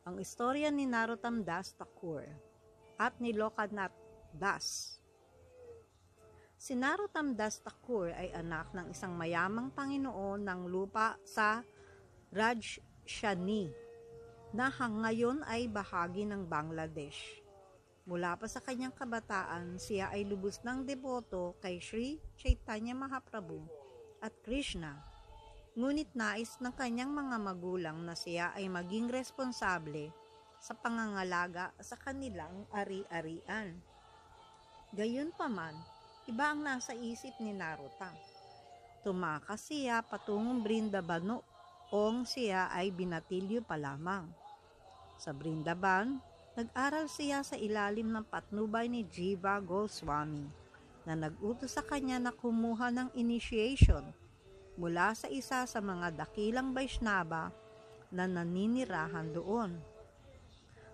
Ang istorya ni Narottam Das Thakur at ni Lokanath Das. Si Narottam Das Thakur ay anak ng isang mayamang Panginoon ng lupa sa Rajshahi na ngayon ay bahagi ng Bangladesh. Mula pa sa kanyang kabataan, siya ay lubos ng deboto kay Sri Chaitanya Mahaprabhu at Krishna. Ngunit nais ng kanyang mga magulang na siya ay maging responsable sa pangangalaga sa kanilang ari-arian. Gayunpaman, iba ang nasa isip ni Narottam. Tumakas siya patungong Brindaban noong siya ay binatilyo pa lamang. Sa Brindaban, nag-aral siya sa ilalim ng patnubay ni Jiva Goswami na nag-utos sa kanya na kumuha ng initiation mula sa isa sa mga dakilang Vaishnava na naninirahan doon.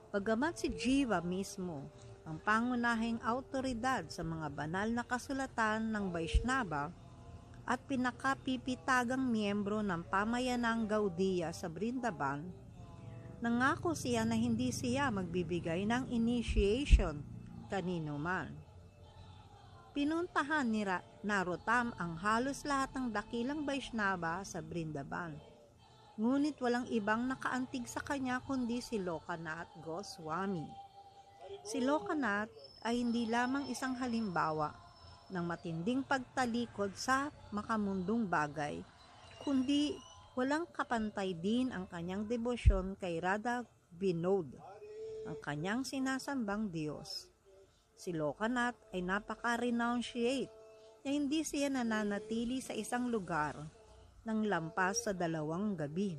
Bagamat si Jiva mismo ang pangunahing autoridad sa mga banal na kasulatan ng Vaishnava at pinakapipitagang miyembro ng pamayanang Gaudiya sa Brindaban, nangako siya na hindi siya magbibigay ng initiation kanino man. Pinuntahan ni Narottam ang halos lahat ng dakilang Vaishnava sa Brindaban. Ngunit walang ibang nakaantig sa kanya kundi si Lokanath Goswami. Si Lokanath ay hindi lamang isang halimbawa ng matinding pagtalikod sa makamundong bagay, kundi walang kapantay din ang kanyang debosyon kay Radha Vinod, ang kanyang sinasambang Diyos. Si Lokanath ay napaka-renunciate na hindi siya nananatili sa isang lugar ng lampas sa 2 gabi.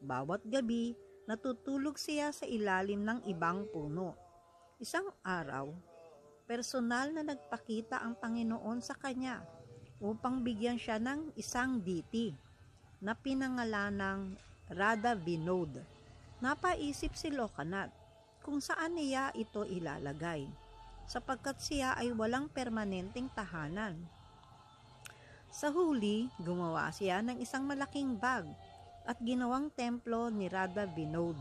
Bawat gabi, natutulog siya sa ilalim ng ibang puno. Isang araw, personal na nagpakita ang Panginoon sa kanya upang bigyan siya ng isang deity na pinangalanang Radha Vinod. Napaisip si Lokanath kung saan niya ito ilalagay, sapagkat siya ay walang permanenteng tahanan. Sa huli, gumawa siya ng isang malaking bag at ginawang templo ni Radha Vinod.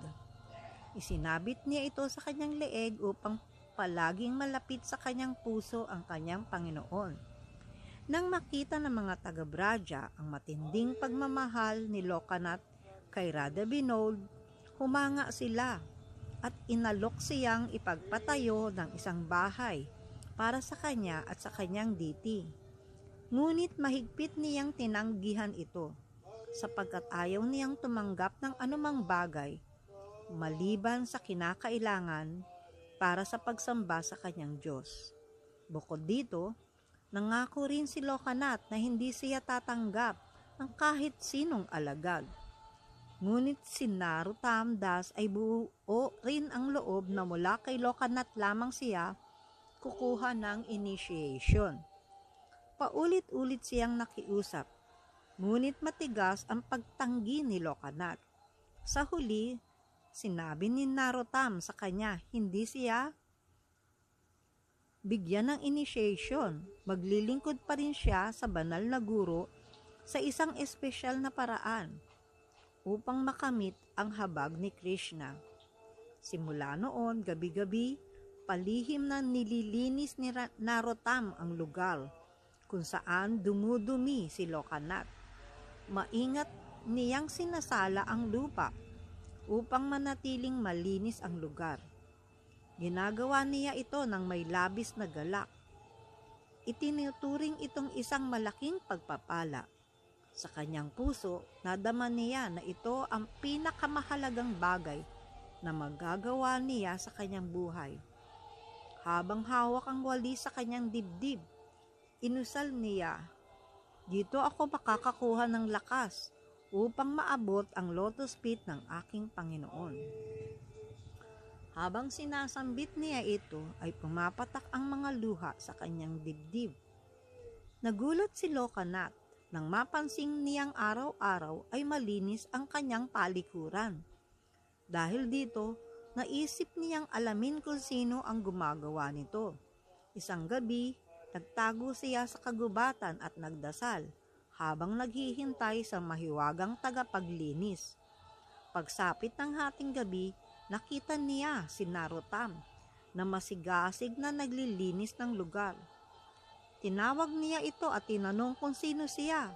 Isinabit niya ito sa kanyang leeg upang palaging malapit sa kanyang puso ang kanyang Panginoon. Nang makita ng mga taga-Braja ang matinding pagmamahal ni Lokanath kay Radha Vinod, humanga sila at inalok siyang ipagpatayo ng isang bahay para sa kanya at sa kanyang deity. Ngunit mahigpit niyang tinanggihan ito sapagkat ayaw niyang tumanggap ng anumang bagay maliban sa kinakailangan para sa pagsamba sa kanyang Diyos. Bukod dito, nangako rin si Lokanath na hindi siya tatanggap ng kahit sinong alagad. Ngunit si Narottam Das ay buo rin ang loob na mula kay Lokanath lamang siya kukuha ng initiation. Paulit-ulit siyang nakiusap, ngunit matigas ang pagtanggi ni Lokanath. Sa huli, sinabi ni Narottam sa kanya hindi siya bigyan ng initiation, maglilingkod pa rin siya sa banal na guro sa isang espesyal na paraan upang makamit ang habag ni Krishna. Simula noon, gabi-gabi, palihim na nililinis ni Narottam ang lugar kung saan dumudumi si Lokanath. Maingat niyang sinasala ang lupa upang manatiling malinis ang lugar. Ginagawa niya ito ng may labis na galak. Itinuturing itong isang malaking pagpapala. Sa kanyang puso, nadama niya na ito ang pinakamahalagang bagay na magagawa niya sa kanyang buhay. Habang hawak ang walis sa kanyang dibdib, inusal niya, "Dito ako makakakuha ng lakas upang maabot ang lotus feet ng aking Panginoon." Habang sinasambit niya ito, ay pumapatak ang mga luha sa kanyang dibdib. Nagulat si Lokanath nang mapansing niyang araw-araw ay malinis ang kanyang palikuran. Dahil dito, naisip niyang alamin kung sino ang gumagawa nito. Isang gabi, nagtago siya sa kagubatan at nagdasal habang naghihintay sa mahiwagang tagapaglinis. Pagsapit ng hating gabi, nakita niya si Narottam na masigasig na naglilinis ng lugar. Tinawag niya ito at tinanong kung sino siya.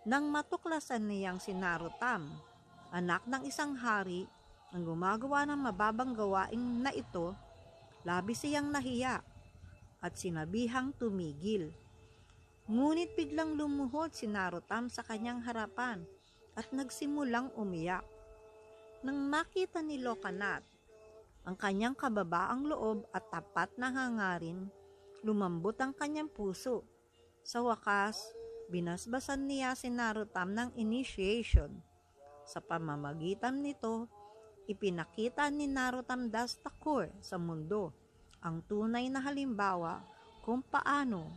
Nang matuklasan niyang si Narottam, anak ng isang hari, ang gumagawa ng mababang gawain na ito, labis siyang nahiya at sinabihang tumigil. Ngunit biglang lumuhod si Narottam sa kanyang harapan at nagsimulang umiyak. Nang makita ni Lokanath ang kanyang kababaang loob at tapat na hangarin, lumambot ang kanyang puso. Sa wakas, binasbasan niya si Narottam ng initiation. Sa pamamagitan nito, ipinakita ni Narottam Das Thakur sa mundo ang tunay na halimbawa kung paano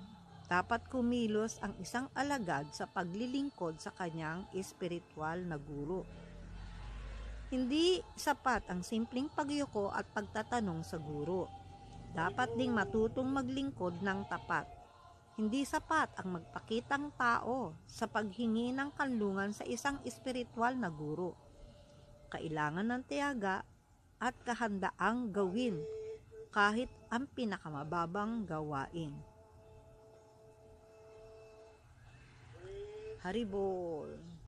dapat kumilos ang isang alagad sa paglilingkod sa kanyang espiritual na guro. Hindi sapat ang simpleng pagyuko at pagtatanong sa guro. Dapat ding matutong maglingkod ng tapat. Hindi sapat ang magpakitang tao sa paghingi ng kanlungan sa isang espiritual na guro. Kailangan ng tiyaga at kahandaang gawin kahit ang pinakamababang gawain. Haribol.